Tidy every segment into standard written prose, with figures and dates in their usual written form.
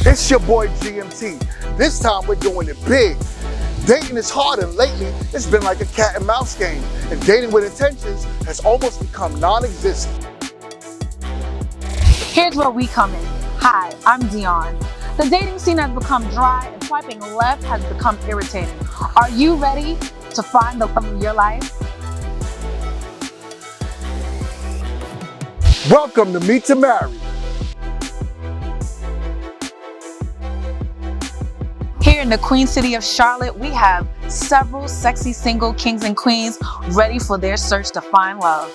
It's your boy GMT. This time we're doing it big. Dating is hard, and lately it's been like a cat and mouse game, and dating with intentions has almost become non-existent. Here's where we come in. Hi, I'm Dion. The dating scene has become dry and swiping left has become irritating. Are you ready to find the love of your life? Welcome to Meet2Marry. Here in the Queen City of Charlotte, we have several sexy single kings and queens ready for their search to find love.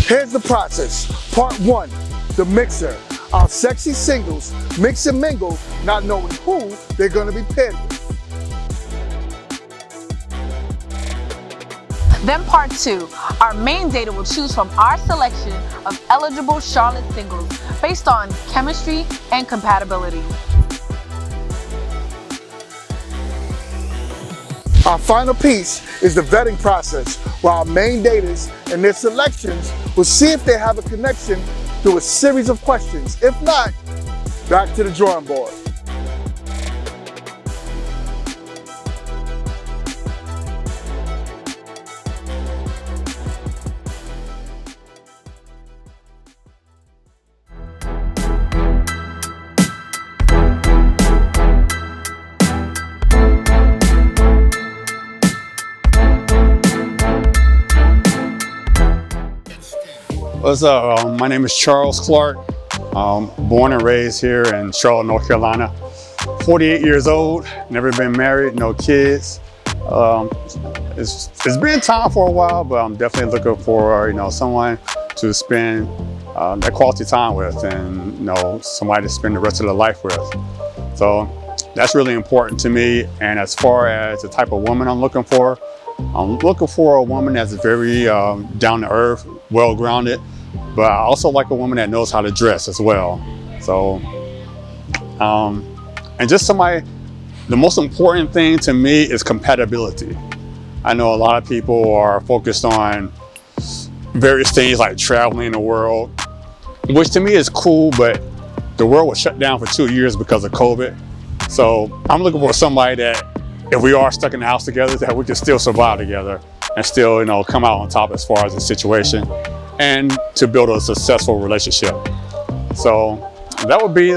Here's the process. Part 1, the mixer. Our sexy singles mix and mingle, not knowing who they're gonna be paired with. Then part 2, our main dater will choose from our selection of eligible Charlotte singles based on chemistry and compatibility. Our final piece is the vetting process, where our main daters and their selections will see if they have a connection through a series of questions. If not, back to the drawing board. What's up? My name is Charles Clark. Born and raised here in Charlotte, North Carolina. 48 years old, never been married, no kids. It's been time for a while, but I'm definitely looking for someone to spend that quality time with, and somebody to spend the rest of their life with. So that's really important to me. And as far as the type of woman I'm looking for a woman that's very down to earth, well-grounded, but I also like a woman that knows how to dress as well. So, and just somebody, the most important thing to me is compatibility. I know a lot of people are focused on various things like traveling the world, which to me is cool, but the world was shut down for 2 years because of COVID. So I'm looking for somebody that, if we are stuck in the house together, that we can still survive together and still, come out on top as far as the situation, and to build a successful relationship. So that would be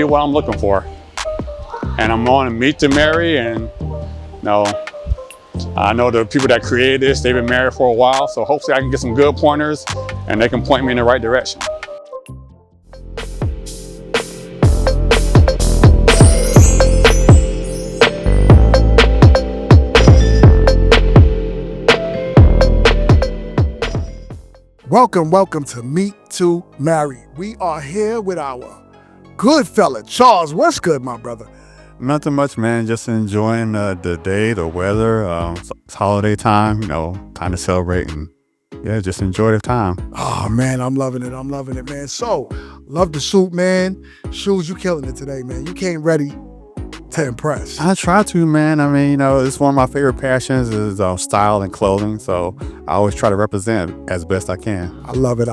what I'm looking for. And I'm on Meet2Marry, and I know the people that created this, they've been married for a while, so hopefully I can get some good pointers and they can point me in the right direction. Welcome to Meet2Marry. We are here with our good fella, Charles. What's good, my brother? Nothing much, man. Just enjoying the day, the weather. It's holiday time, time to celebrate, and just enjoy the time. Oh, man, I'm loving it, man. So, love the suit, man. Shoes, you killing it today, man. You came ready to impress. I try to, man. I mean, it's one of my favorite passions is style and clothing. So I always try to represent as best I can. I love it.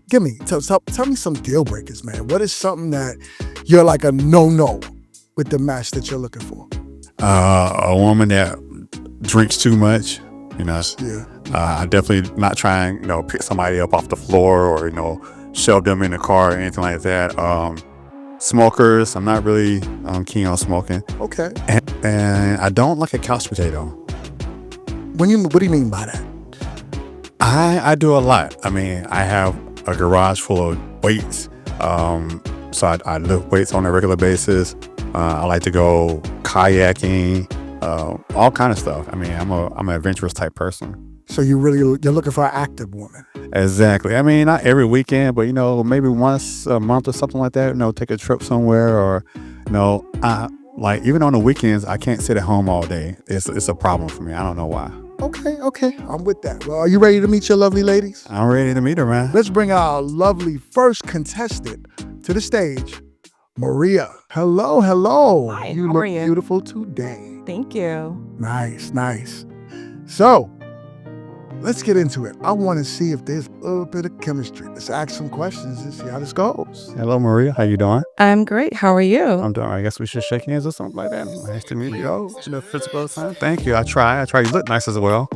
Tell me some deal breakers, man. What is something that you're like a no-no with the match that you're looking for? A woman that drinks too much, Yeah. I definitely not trying, pick somebody up off the floor or, shove them in the car or anything like that. Smokers, I'm not really keen on smoking. Okay. And I don't like a couch potato. What do you mean by that? I do a lot. I mean, I have a garage full of weights. So I lift weights on a regular basis. I like to go kayaking, all kind of stuff. I mean, I'm an adventurous type person. So you're looking for an active woman. Exactly. I mean, not every weekend, but maybe once a month or something like that. Take a trip somewhere, or like even on the weekends, I can't sit at home all day. It's a problem for me. I don't know why. Okay. I'm with that. Well, are you ready to meet your lovely ladies? I'm ready to meet her, man. Let's bring our lovely first contestant to the stage. Maria. Hello, hello. Hi, You how look are you? beautiful today. Thank you. Nice, nice. So, let's get into it. I want to see if there's a little bit of chemistry. Let's ask some questions and see how this goes. Hello, Maria. How you doing? I'm great. How are you? I'm doing. I guess we should shake hands or something like that. Nice to meet you. Physical sign. Thank you. I try. You look nice as well.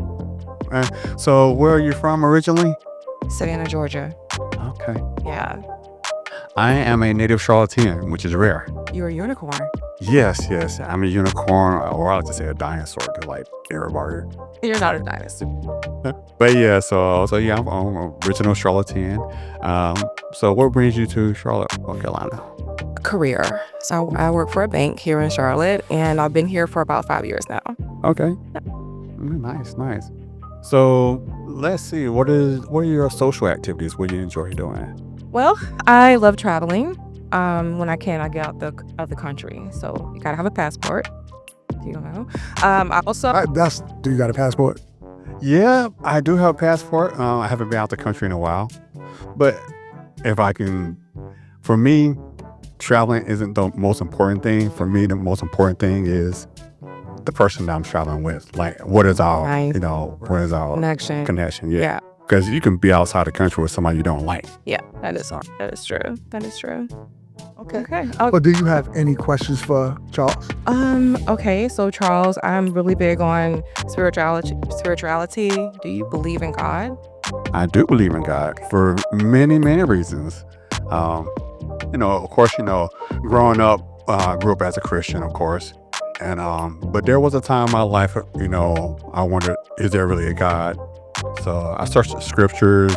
So, where are you from originally? Savannah, Georgia. Okay. Yeah. I am a native Charlottean, which is rare. You're a unicorn. Yes. I'm a unicorn, or I like to say a dinosaur, to like everybody. You're not a dinosaur. But yeah, so yeah, I'm original Charlottean. So what brings you to Charlotte, North Carolina? Career. So I work for a bank here in Charlotte, and I've been here for about 5 years now. Okay. Nice. So let's see, what are your social activities? What do you enjoy doing? Well, I love traveling. When I can, I get out of the country. So you gotta have a passport. You don't know. I also Do you got a passport? Yeah, I do have a passport. I haven't been out the country in a while, but if I can, for me, traveling isn't the most important thing. For me, the most important thing is the person that I'm traveling with. Like, what is our, Nice. what is our connection. Yeah. Yeah. Because you can be outside the country with somebody you don't like. Yeah. That is true. Okay. Okay. Well, do you have any questions for Charles? Okay, so Charles, I'm really big on spirituality. Do you believe in God? I do believe in God for many, many reasons. Of course, growing up, grew up as a Christian, of course. And but there was a time in my life, I wondered, is there really a God? So I searched the scriptures,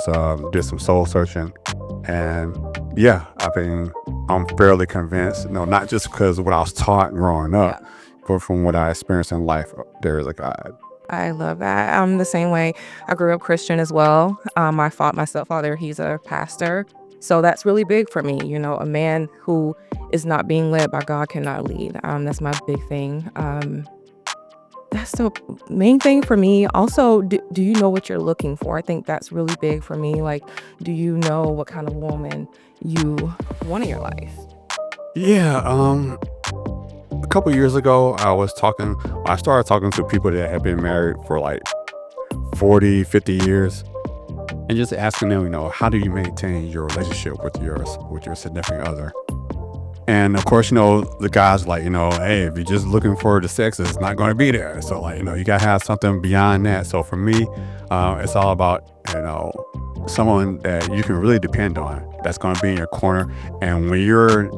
did some soul searching, and yeah, I'm fairly convinced, not just because of what I was taught growing up, but from what I experienced in life, there is a God. I love that. I'm the same way. I grew up Christian as well. My stepfather, he's a pastor. So that's really big for me. A man who is not being led by God cannot lead. That's my big thing. That's the main thing for me. Also, do you know what you're looking for? I think that's really big for me. Like, do you know what kind of woman you want in your life? Yeah, a couple years ago, I started talking to people that have been married for like 40, 50 years, and just asking them, how do you maintain your relationship with your significant other? And of course, the guys like, hey, if you're just looking for the sex, it's not going to be there. So like, you gotta have something beyond that. So for me, it's all about, someone that you can really depend on, that's going to be in your corner. And when you're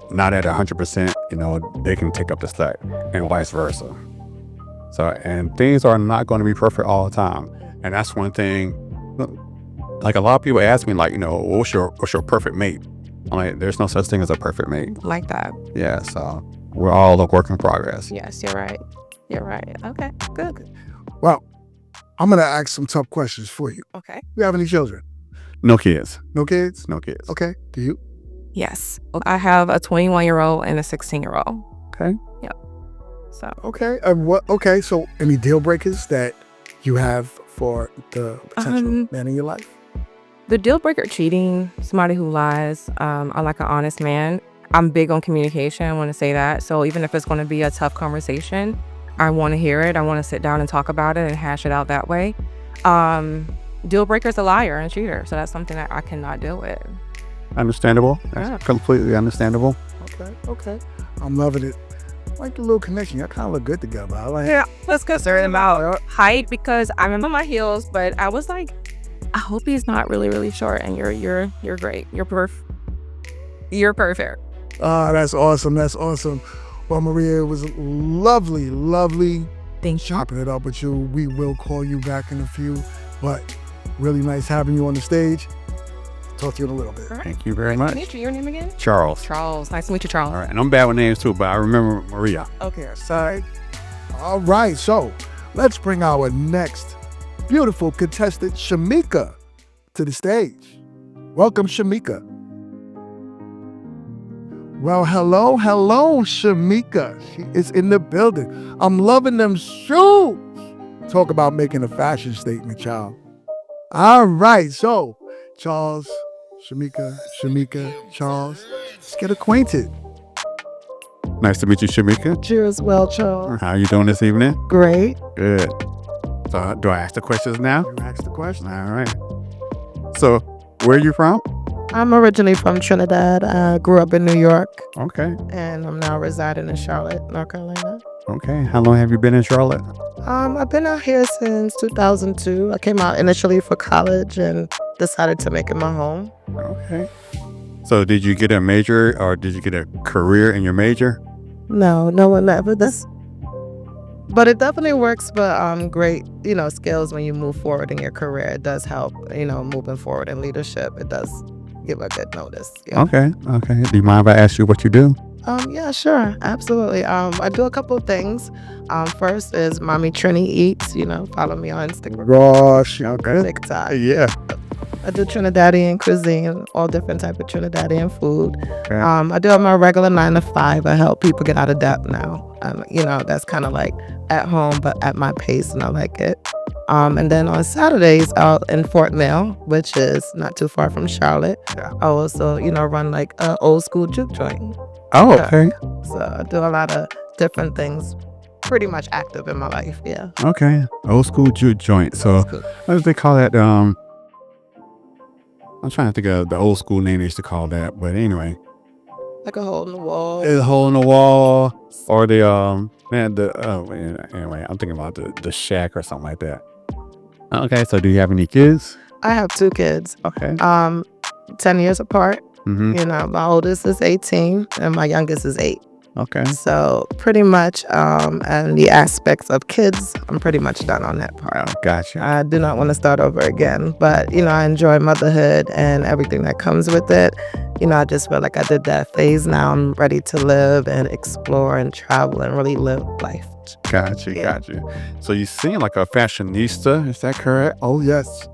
not at 100%, they can take up the slack, and vice versa. So, and things are not going to be perfect all the time. And that's one thing, like a lot of people ask me, like, what's your perfect mate? I'm like, there's no such thing as a perfect mate. Like that. Yeah, so we're all a work in progress. Yes, you're right. Okay, good. Well, I'm going to ask some tough questions for you. Okay. Do you have any children? No kids. No kids? No kids. Okay. Do you? Yes. I have a 21-year-old and a 16-year-old. Okay. Yep. So. Okay. Okay. So, any deal breakers that you have for the potential man in your life? The deal breaker: cheating, somebody who lies. I like an honest man. I'm big on communication. I want to say that. So even if it's going to be a tough conversation, I want to hear it. I want to sit down and talk about it and hash it out that way. Deal breaker is a liar and a cheater. So that's something that I cannot deal with. Understandable. That's completely understandable. Okay. I'm loving it. I like the little connection. Y'all kind of look good together. I like. Yeah, let's concern about height because I'm in my heels, but I was like, I hope he's not really, really short. And you're great. You're perfect. That's awesome. Well, Maria, it was lovely. Thank you. Chopping it up with you. We will call you back in a few, but really nice having you on the stage. Talk to you in a little bit. Right. Thank you very much. Can I meet you? Your name again? Charles. Charles. Nice to meet you, Charles. All right, and I'm bad with names too, but I remember Maria. Okay. Sorry. All right, so let's bring our next beautiful contestant, Shameka, to the stage. Welcome, Shameka. Well, hello, Shameka. She is in the building. I'm loving them shoes. Talk about making a fashion statement, child. All right, so Charles, Shameka, Charles, let's get acquainted. Nice to meet you, Shamika. You as well, Charles. How are you doing this evening? Great. Good. So do I ask the questions now? You ask the question. All right. So where are you from? I'm originally from Trinidad. I grew up in New York, Okay. and I'm now residing in Charlotte, North Carolina. Okay. How long have you been in Charlotte? I've been out here since 2002. I came out initially for college and decided to make it my home. Okay. So did you get a major or did you get a career in your major? No one ever does. But it definitely works for great, skills when you move forward in your career. It does help, moving forward in leadership. It does give a good notice. Yeah. Okay. Do you mind if I ask you what you do? Yeah, sure. Absolutely. I do a couple of things. First is Mommy Trini Eats, follow me on Instagram. Gosh. Okay. TikTok. Yeah. I do Trinidadian cuisine, all different type of Trinidadian food. Okay. I do have my regular 9 to 5. I help people get out of debt now. That's kind of like at home, but at my pace, and I like it. And then on Saturdays, out in Fort Mill, which is not too far from Charlotte, Yeah. I also, run like an old school juke joint. Oh, Yeah. okay. So I do a lot of different things, pretty much active in my life. Yeah. Okay. Old school juke joint. So Cool. what do they call that? I'm trying to think of the old school name they used to call that, but anyway. Like a hole in the wall. There's a hole in the wall, or the anyway, I'm thinking about the shack or something like that. Okay, so do you have any kids? I have 2 kids, Okay. 10 years apart. Mm-hmm. My oldest is 18 and my youngest is 8. Okay. So pretty much, and the aspects of kids, I'm pretty much done on that part. Oh, gotcha. I do not want to start over again, but I enjoy motherhood and everything that comes with it. I just feel like I did that phase. Now I'm ready to live and explore and travel and really live life. Gotcha. So you seem like a fashionista, is that correct? Oh yes.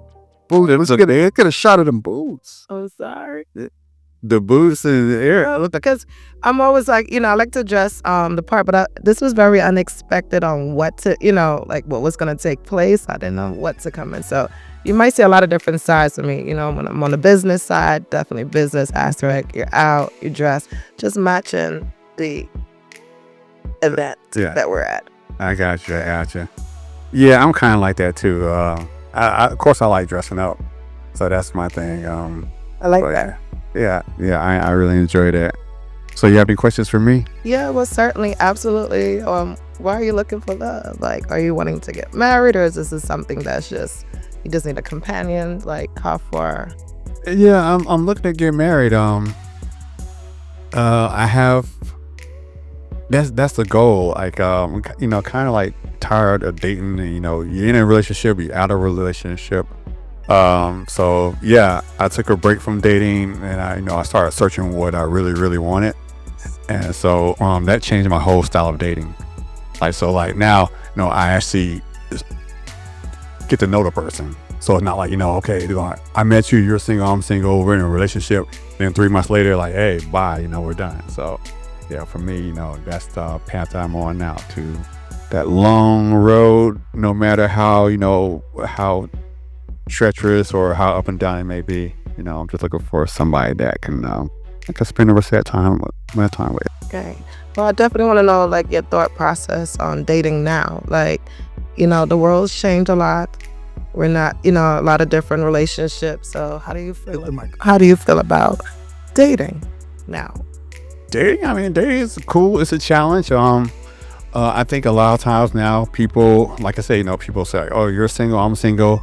Boots. Let's get a shot of them boots. Oh, sorry. The boots in the air. Because I'm always like, I like to dress the part, but this was very unexpected on what to, like what was going to take place. I didn't know what to come in. So you might see a lot of different sides of me. When I'm on the business side, definitely business aspect. You're out, you dress, just matching the event that we're at. I gotcha. Yeah, I'm kind of like that too. Of course, I like dressing up, so that's my thing. I like but that. Yeah. I really enjoy that. So you have any questions for me? Yeah, well, certainly, absolutely. Why are you looking for love? Like, are you wanting to get married, or is this something that's just you just need a companion? Like, how far? Yeah, I'm looking to get married. I have. That's the goal. Like, kind of like tired of dating. And, you're in a relationship, you're out of a relationship. So yeah, I took a break from dating, and I started searching what I really, really wanted, and so that changed my whole style of dating. Like now, I actually just get to know the person. So it's not like okay, I met you, you're single, I'm single, we're in a relationship. Then 3 months later, like, hey, bye, we're done. So yeah, for me, that's the path I'm on now, to that long road, no matter how how treacherous or how up and down it may be. I'm just looking for somebody that I can spend the rest of that time with. Okay. Well, I definitely want to know like your thought process on dating now. Like, the world's changed a lot. We're not, a lot of different relationships. So how do you feel? How do you feel about dating now? Dating is cool. It's a challenge. I think a lot of times now people, like I say, people say, oh, you're single, I'm single.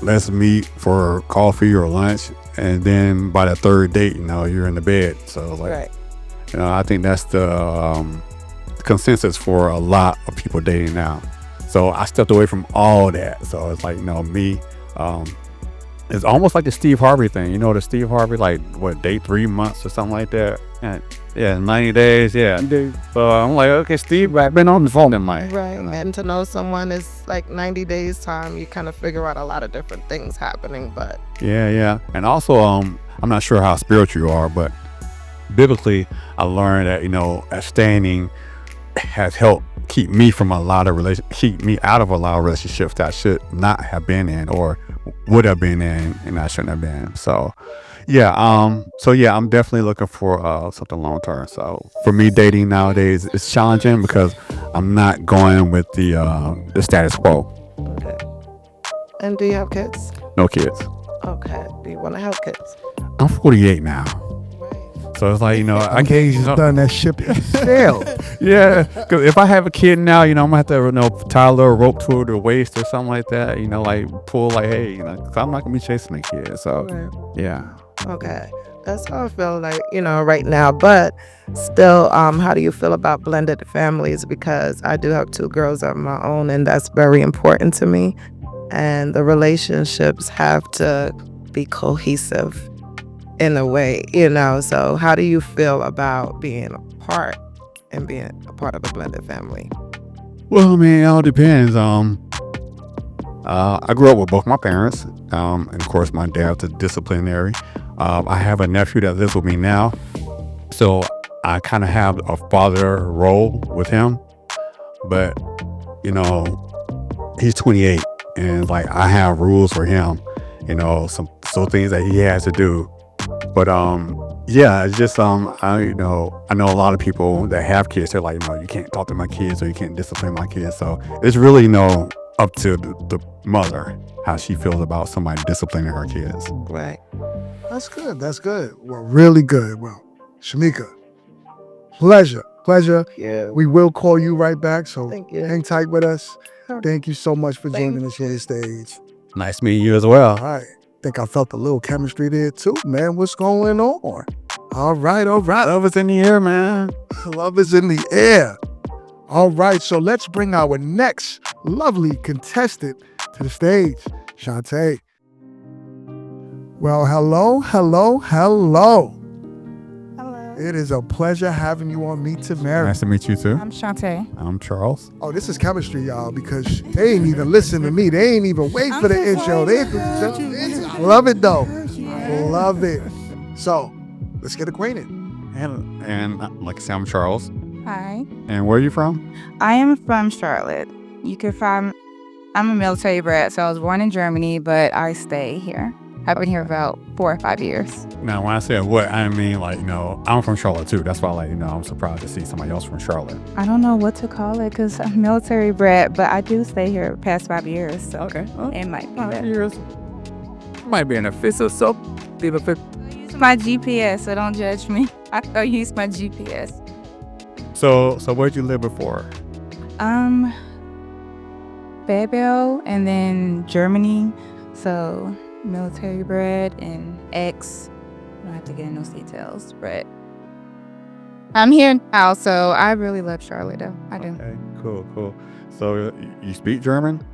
Let's meet for coffee or lunch, and then by the 3rd date, you're in the bed. So like, Right. I think that's the consensus for a lot of people dating now. So I stepped away from all that. So it's like, me, it's almost like the Steve Harvey thing. The Steve Harvey, like date 3 months or something like that. And yeah, 90 days. Yeah. So I'm like, okay, Steve, I've been on the phone in my. Right. And to know someone is like 90 days time, you kind of figure out a lot of different things happening, but. Yeah. And also, I'm not sure how spiritual you are, but biblically, I learned that, abstaining has helped keep me out of a lot of relationships that I should not have been in or would have been in and I shouldn't have been. So So yeah, I'm definitely looking for something long term. So for me, dating nowadays is challenging because I'm not going with the status quo. Okay. And do you have kids? No kids. Okay. Do you want to have kids? I'm 48 now. So it's like, I can't Done that ship sail. yeah, because if I have a kid now, I'm gonna have to, tie a little rope to the waist or something like that. Like pull, like, hey, 'cause I'm not gonna be chasing a kid. So Right. yeah. Okay. That's how I feel like, right now. But still, how do you feel about blended families? Because I do have 2 girls of my own, and that's very important to me. And the relationships have to be cohesive in a way, So how do you feel about being apart and being a part of a blended family? Well, I mean, it all depends. I grew up with both my parents, and of course, my dad's a disciplinary. I have a nephew that lives with me now, so I kind of have a father role with him. But he's 28, and like I have rules for him. Some things that he has to do. But yeah, it's just I know a lot of people that have kids. They're like, you can't talk to my kids or you can't discipline my kids. So it's really up to the mother how she feels about somebody disciplining her kids. Right. That's good. That's good. Well, really good. Well, Shamika, pleasure. Yeah. We will call you right back. So Thank you. hang tight with us. Sure. Thank you so much for Thank joining us here on stage. Nice meeting you as well. All right. Think I felt a little chemistry there too, man. What's going on? All right. Love is in the air, man. Love is in the air. All right. So let's bring our next lovely contestant to the stage, Shante. Well, hello. Hello. It is a pleasure having you on Meet2Marry. Nice to meet you too. I'm Shante. I'm Charles. Oh, this is chemistry, y'all, because they ain't even listen to me. They ain't even wait for the intro. I love it, though. I love it. So, let's get acquainted. And like I said, I'm Charles. Hi. And where are you from? I am from Charlotte. You can find, I'm a military brat, so I was born in Germany, but I stay here. I've been here about 4 or 5 years. Now, when I say what, I mean, like, I'm from Charlotte too. That's why, I'm surprised to see somebody else from Charlotte. I don't know what to call it because I'm military brat, but I do stay here past 5 years. So Okay. it might be 5 that. years. Might be an official, so people Use my GPS, so don't judge me. I use my GPS. So where'd you live before? Fayetteville and then Germany. So military brat and ex. I don't have to get in those details, but I'm here now, so I really love Charlotte though. I do. Okay, cool. So you speak German?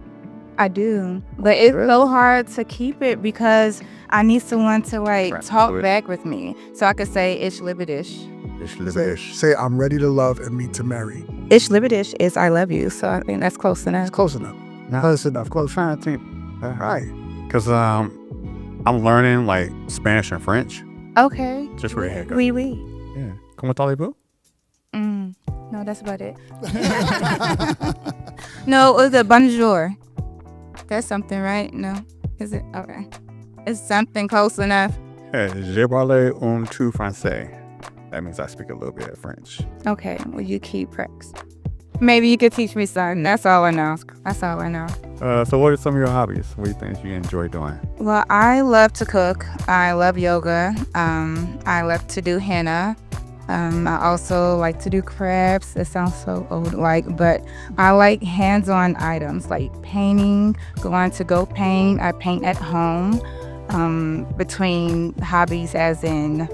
I do. But it's so hard to keep it because I need someone to Right, talk do it. back with me. So I could say Ich liebe dich. Say, I'm ready to love and meet to marry. Ich liebe dich is I love you. So I think that's close enough. It's close enough. Close enough. Trying to think. All right. Because I'm learning like Spanish and French. Okay. Just for the heck of it. Oui, oui. Yeah. Como talibou? No, that's about it. No, it was a bonjour. That's something, right? No. Is it? Okay. It's something close enough. Hey, je parle un tout français. That means I speak a little bit of French. Okay. Well, you keep practice. Maybe you could teach me something. That's all I know. So what are some of your hobbies? What do you think you enjoy doing? Well, I love to cook. I love yoga. I love to do henna. I also like to do crafts. It sounds so old, but I like hands-on items like painting, going to go paint. I paint at home. Between hobbies as in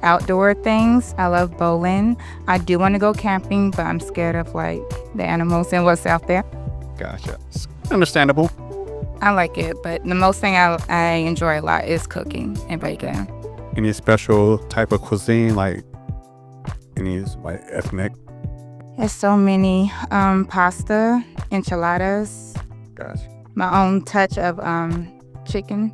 outdoor things, I love bowling. I do want to go camping, but I'm scared of the animals and what's out there. Gotcha. Understandable. I like it, but the most thing I enjoy a lot is cooking and baking. Any special type of cuisine, like any ethnic? There's so many. Pasta, enchiladas, Gotcha. my own touch of chicken.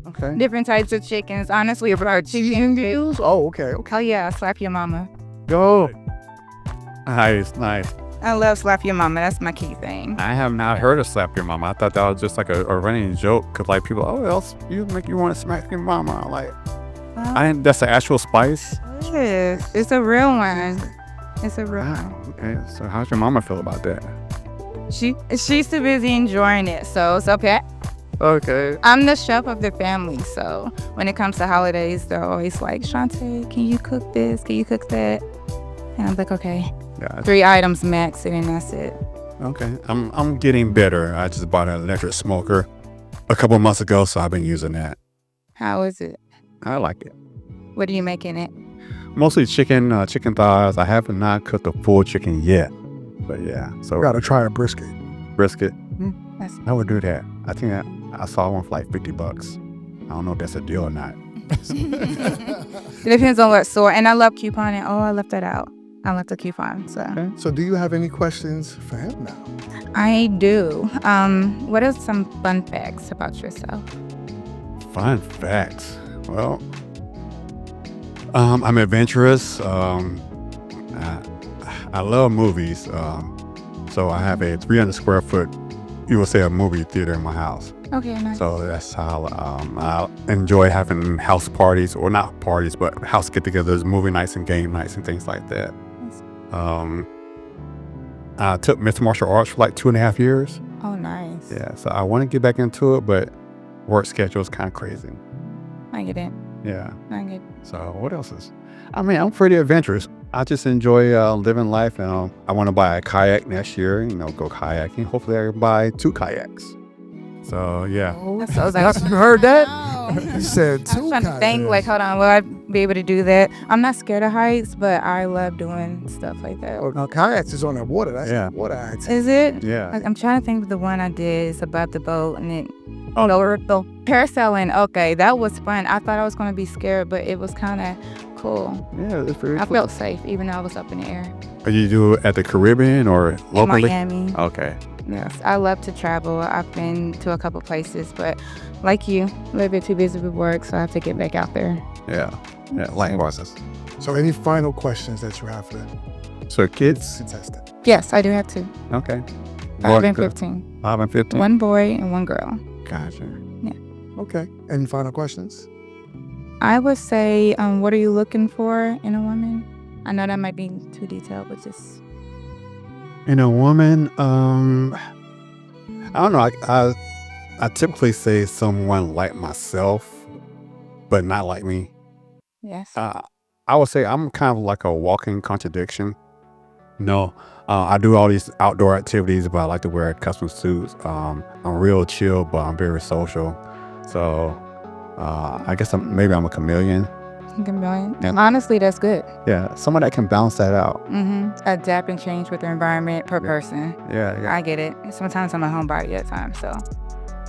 Okay. Different types of chickens. Honestly, about chicken. Oh, okay. Oh yeah, slap your mama. Go. Nice. I love slap your mama. That's my key thing. I have not heard of slap your mama. I thought that was just like a running joke because people, else you make you want to smack your mama. That's the actual spice. Yes, it's a real one. It's a real one. Okay, so how's your mama feel about that? She's too busy enjoying it, so it's okay. Okay. I'm the chef of the family, so when it comes to holidays, they're always like, Shante, can you cook this? Can you cook that? And I'm like, okay. Yeah. 3 items max, and then that's it. Okay. I'm getting better. I just bought an electric smoker a couple months ago, so I've been using that. How is it? I like it. What are you making it? Mostly chicken thighs. I have not cooked a full chicken yet, but yeah. So Gotta try a brisket. brisket. That's I would do that. I think I saw one for like $50. I don't know if that's a deal or not. It depends on what store. And I love couponing. Oh, I left that out. I left the coupon. So So do you have any questions for him now? I do. What are some fun facts about yourself? Fun facts. Well, I'm adventurous. I love movies. So I have a 300 square foot, you would say, a movie theater in my house. Okay, nice. So that's how I enjoy having house parties, or not parties, but house get-togethers, movie nights and game nights and things like that. I took mixed martial arts for like 2.5 years. Oh, nice. Yeah, so I want to get back into it, but work schedule is kind of crazy. I get it. Yeah. I get it. So what else is? I mean, I'm pretty adventurous. I just enjoy living life. And I want to buy a kayak next year. Go kayaking. Hopefully, I can buy 2 kayaks. So yeah. So I was like, You heard that? wow. He said I was two trying to think, like, hold on, will I be able to do that? I'm not scared of heights, but I love doing stuff like that. Oh, now kayaks is on that water. That's Yeah. water activity. Is it? Yeah. I'm trying to think of the one I did. It's about the boat and it. Oh no, the parasailing. Okay, that was fun. I thought I was going to be scared, but it was kind of cool. Yeah, it's very I cool. felt safe, even though I was up in the air. Are you do it at the Caribbean or locally? In Miami. Okay. Yes, I love to travel. I've been to a couple places, but like you, a little bit too busy with work, so I have to get back out there. Yeah. Yeah. Likewise. So any final questions that you have for the So kids. contestant? Yes, I do have 2. Okay. 5 and Boy, 15. 5 and 15. 1 boy and 1 girl. Gotcha. Okay. Any final questions? I would say, what are you looking for in a woman? I know that might be too detailed, but just In a woman, I don't know. I typically say someone like myself, but not like me. yes. I would say I'm kind of like a walking contradiction. No, I do all these outdoor activities, but I like to wear custom suits. I'm real chill, but I'm very social. So I guess maybe I'm a chameleon. Yeah. Honestly, that's good. Yeah, someone that can balance that out. Adapt and change with the environment per person. Yeah, yeah. I get it. Sometimes I'm a homebody at times, so.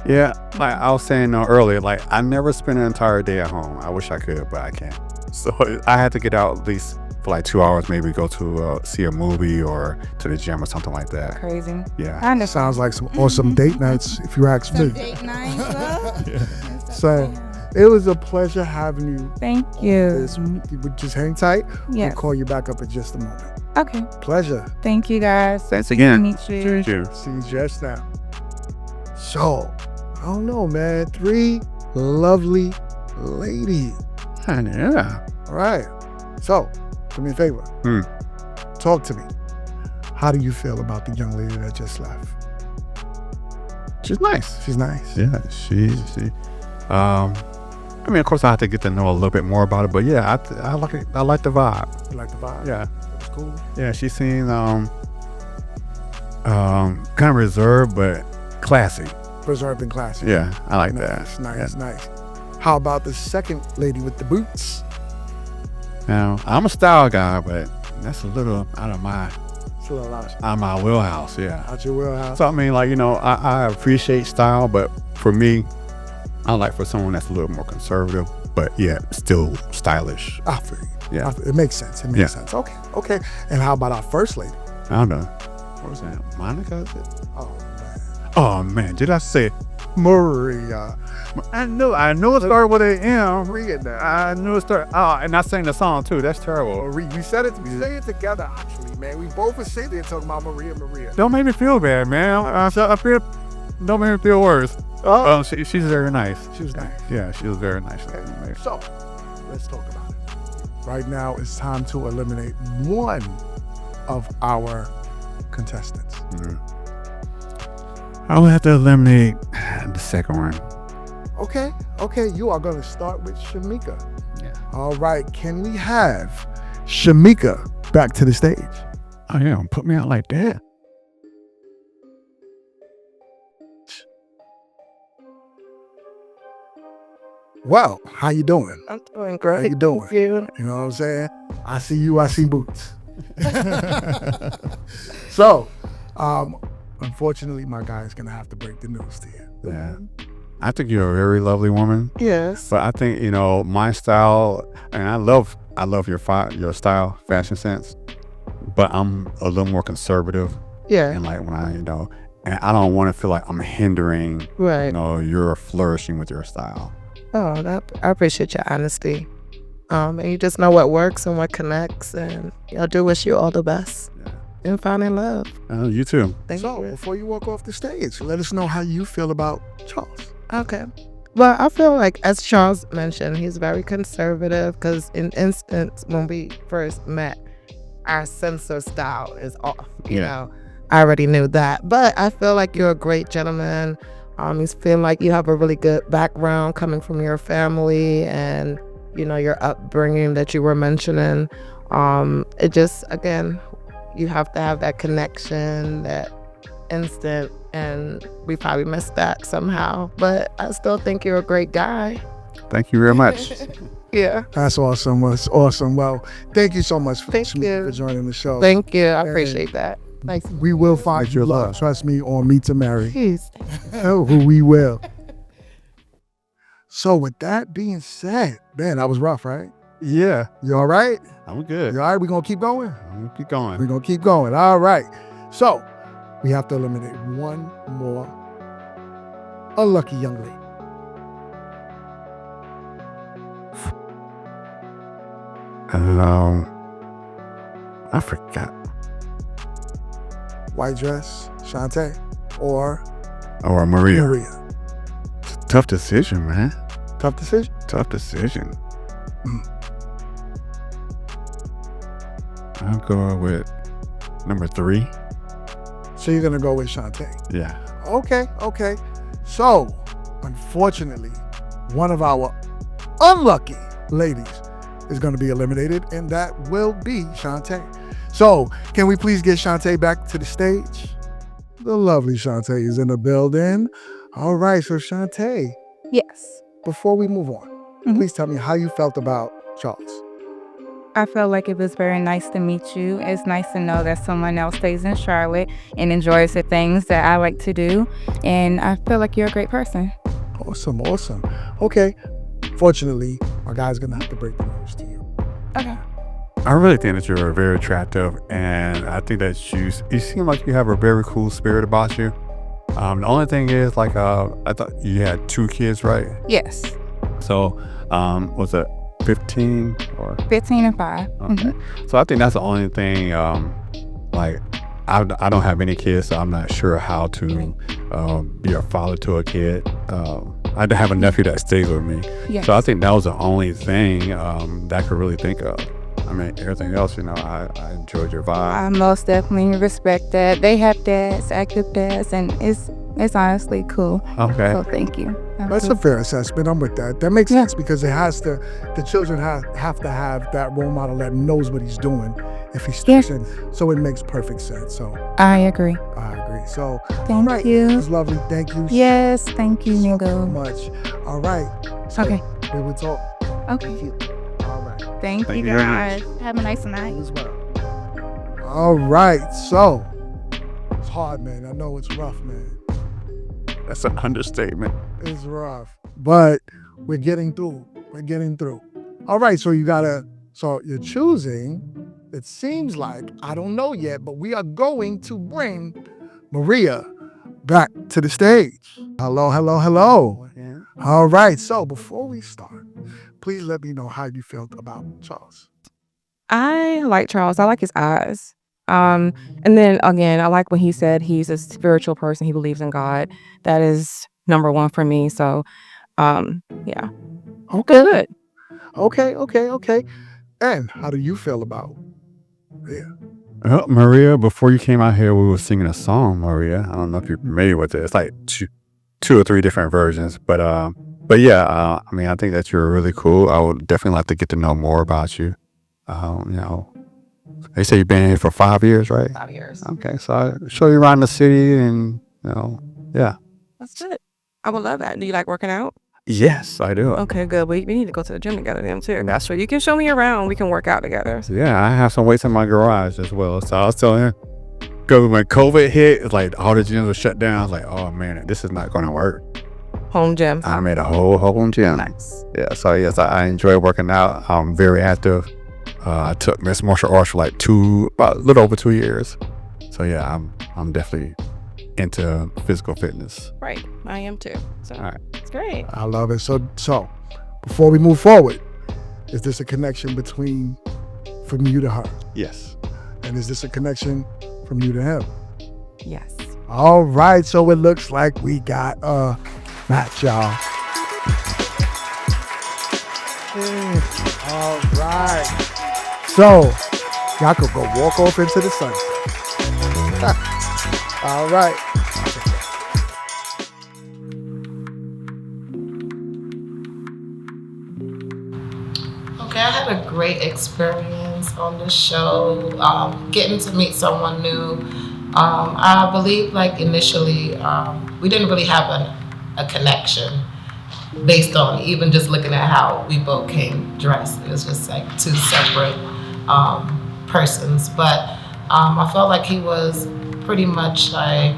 Yeah, like I was saying earlier, like I never spend an entire day at home. I wish I could, but I can't. So I had to get out at least for like 2 hours, maybe go to see a movie or to the gym or something like that. Crazy. Yeah. I understand. Sounds like some awesome date nights, if you ask me. Date night. So it was a pleasure having you Thank you. this week. You would just hang tight. Yes. We'll call you back up in just a moment. Okay. Pleasure. Thank you, guys. Thanks again. Meet you. Cheers. See you just now. So, I don't know, man. 3 lovely ladies. Yeah. All right. So, do me a favor. Talk to me. How do you feel about the young lady that just left? She's nice. She's nice. Yeah, she. I mean, of course, I have to get to know a little bit more about it, but yeah, I like it. I like the vibe. You like the vibe? Yeah, That's cool. yeah. She seems kind of reserved, but classy. Preserved and classy. Yeah, I like Nice, that. nice, nice. How about the second lady with the boots? Now, I'm a style guy, but that's a little out of my It's a little out wheelhouse. Yeah. out your wheelhouse. So I mean, like, I appreciate style, but for me, I like for someone that's a little more conservative, but yeah, still stylish. I feel you. Yeah. It makes sense. It makes sense. Okay, okay. And how about our first lady? I don't know. What was that? Monica? Is it? Oh, man. Oh man, did I say? Maria. I knew it started with an M. Maria now. I knew it started. Oh, and I sang the song too. That's terrible. Maria. We said it. We say it together, actually, man. We both were sitting there talking about Maria. Don't make me feel bad, man. I feel. Don't make me feel worse. Oh, She's very nice. she was nice. Yeah, she was very nice. So, Let's talk about it. Right now, it's time to eliminate one of our contestants. I would have to eliminate the second one. Okay, you are going to start with Shameka. Yeah. All right, can we have Shameka back to the stage? Oh yeah, don't put me out like that. Well, how you doing? I'm doing great. How you doing? Thank you. You know what I'm saying? I see you, I see boots. So, unfortunately, my guy is going to have to break the news to you. Yeah. I think you're a very lovely woman, Yes. but I think, you know, my style, and I love your style, fashion sense, but I'm a little more conservative. Yeah. And like when I, you know, and I don't want to feel like I'm hindering, Right. you know, your flourishing with your style. Oh, I appreciate your honesty. And you just know what works and what connects, and I do wish you all the best in finding love. You too. Thank So, you. before you walk off the stage, let us know how you feel about Charles. Okay. Well, I feel like, as Charles mentioned, he's very conservative because, in instance, when we first met, our sense of style is off. You know, I already knew that. But I feel like you're a great gentleman. You feel like you have a really good background coming from your family and, you know, your upbringing that you were mentioning. It just, again, you have to have that connection, that instant, and we probably missed that somehow. But I still think you're a great guy. Thank you very much. Yeah. That's awesome. That's awesome. Well, thank you so much for, Thank you. for joining the show. Thank you. I appreciate that. Thanks. We will find Thank you you, love. love. Trust me, on Meet2Marry. Please. Oh, we will. So with that being said, man, that was rough, right? Yeah, You all right? I'm good. You all right? We gonna keep going? I'm gonna keep going. We're gonna keep going. All right. So we have to eliminate one more unlucky young lady. I forgot. White dress, Shante, or Or Maria. Maria. Tough decision, man. Tough decision. Tough decision. I'll go with number 3. So you're gonna go with Shante. Yeah. Okay. So, unfortunately, one of our unlucky ladies is going to be eliminated, and that will be Shante. So, can we please get Shante back to the stage? The lovely Shante is in the building. All right, so Shante, Yes. before we move on, please tell me how you felt about Charles. I felt like it was very nice to meet you. It's nice to know that someone else stays in Charlotte and enjoys the things that I like to do. And I feel like you're a great person. Awesome. Okay. Fortunately, our guy's going to have to break the news to you. Okay. I really think that you're very attractive, and I think that you seem like you have a very cool spirit about you. The only thing is, like, I thought you had 2 kids, right? Yes. So, was it 15 or? 15 and 5. Okay. So I think that's the only thing, like, I don't have any kids, so I'm not sure how to be a father to a kid. I have a nephew that stays with me. Yes. So I think that was the only thing that I could really think of. I mean, everything else, you know, I enjoyed your vibe. I most definitely respect that. They have dads, active dads, and it's honestly cool. Okay. So thank you. That's a fair assessment. I'm with that. That makes sense because the children have to have that role model that knows what he's doing if he steps in. So it makes perfect sense. So I agree. I agree. So Thank right, you. it was lovely. Thank you Yes, thank you, so Nigo. much. All right. So Okay. we will talk. Okay. All right. Thank Thank you you very guys. Have a nice night. As well. All right. So it's hard, man. I know it's rough, man. That's an understatement. It's rough, but we're getting through. All right. So you're choosing. It seems like, I don't know yet, but we are going to bring Maria back to the stage. Hello. All right. So before we start, please let me know how you felt about Charles. I like Charles. I like his eyes. And then again, I like when he said he's a spiritual person. He believes in God. That is number 1 for me. So, yeah. Okay. Good. Okay. And how do you feel about it? Well, Maria, before you came out here, we were singing a song, Maria. I don't know if you're familiar with it. It's like two or three different versions. But yeah, I mean, I think that you're really cool. I would definitely like to get to know more about you. You know, they say you've been here for 5 years, right? 5 years. Okay, so I'll show you around the city and, you know, yeah. That's good. I would love that. Do you like working out? Yes, I do. Okay, good. We need to go to the gym together then too. That's right. You can show me around. We can work out together. So yeah, I have some weights in my garage as well. So I was telling him, because when COVID hit, it's like all the gyms were shut down. I was like, oh man, this is not going to work. Home gym. I made a whole home gym. Nice. Yeah, so yes, I enjoy working out. I'm very active. I took mixed martial arts for like about a little over 2 years. So yeah, I'm definitely into physical fitness. Right. I am too. So All right. it's great. I love it. So before we move forward, is this a connection from you to her? Yes. And is this a connection from you to him? Yes. All right, so it looks like we got a match, y'all. All right. So, y'all could go walk off into the sunset. All right. Okay, I had a great experience on this show, getting to meet someone new. I believe like initially, we didn't really have a connection based on even just looking at how we both came dressed. It was just like two separate persons. But I felt like he was pretty much like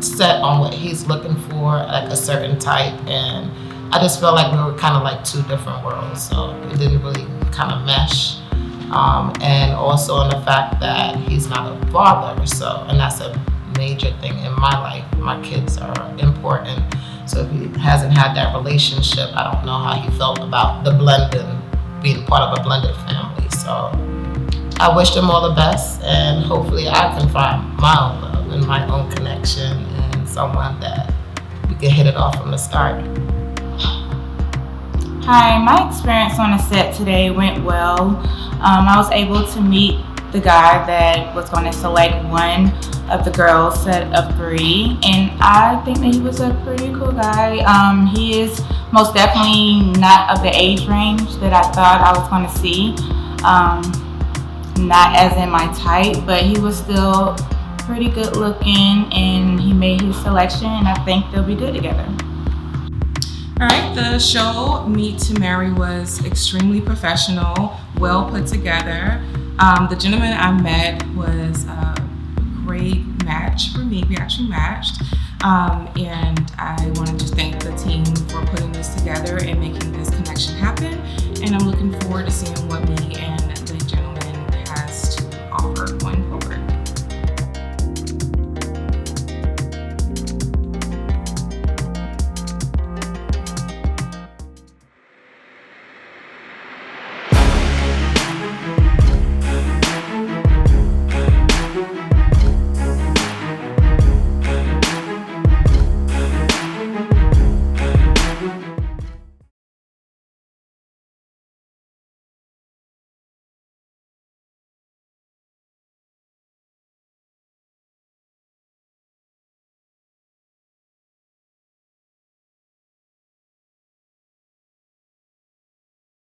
set on what he's looking for, like a certain type, and I just felt like we were kind of like two different worlds, so it didn't really kind of mesh. And also on the fact that he's not a father, and that's a major thing in my life. My kids are important, so if he hasn't had that relationship, I don't know how he felt about the blending, being part of a blended family. So I wish him all the best, and hopefully I can find my own love and my own connection and someone that we can hit it off from the start. Hi, my experience on the set today went well. I was able to meet the guy that was going to select one of the girls' set of 3, and I think that he was a pretty cool guy. He is most definitely not of the age range that I thought I was going to see. Not as in my type, but he was still pretty good looking, and he made his selection, and I think they'll be good together. All right, the show Meet2Marry was extremely professional, well put together. The gentleman I met was a great match for me. We actually matched. And I want to just thank the team for putting this together and making this connection happen. And I'm looking forward to seeing what me and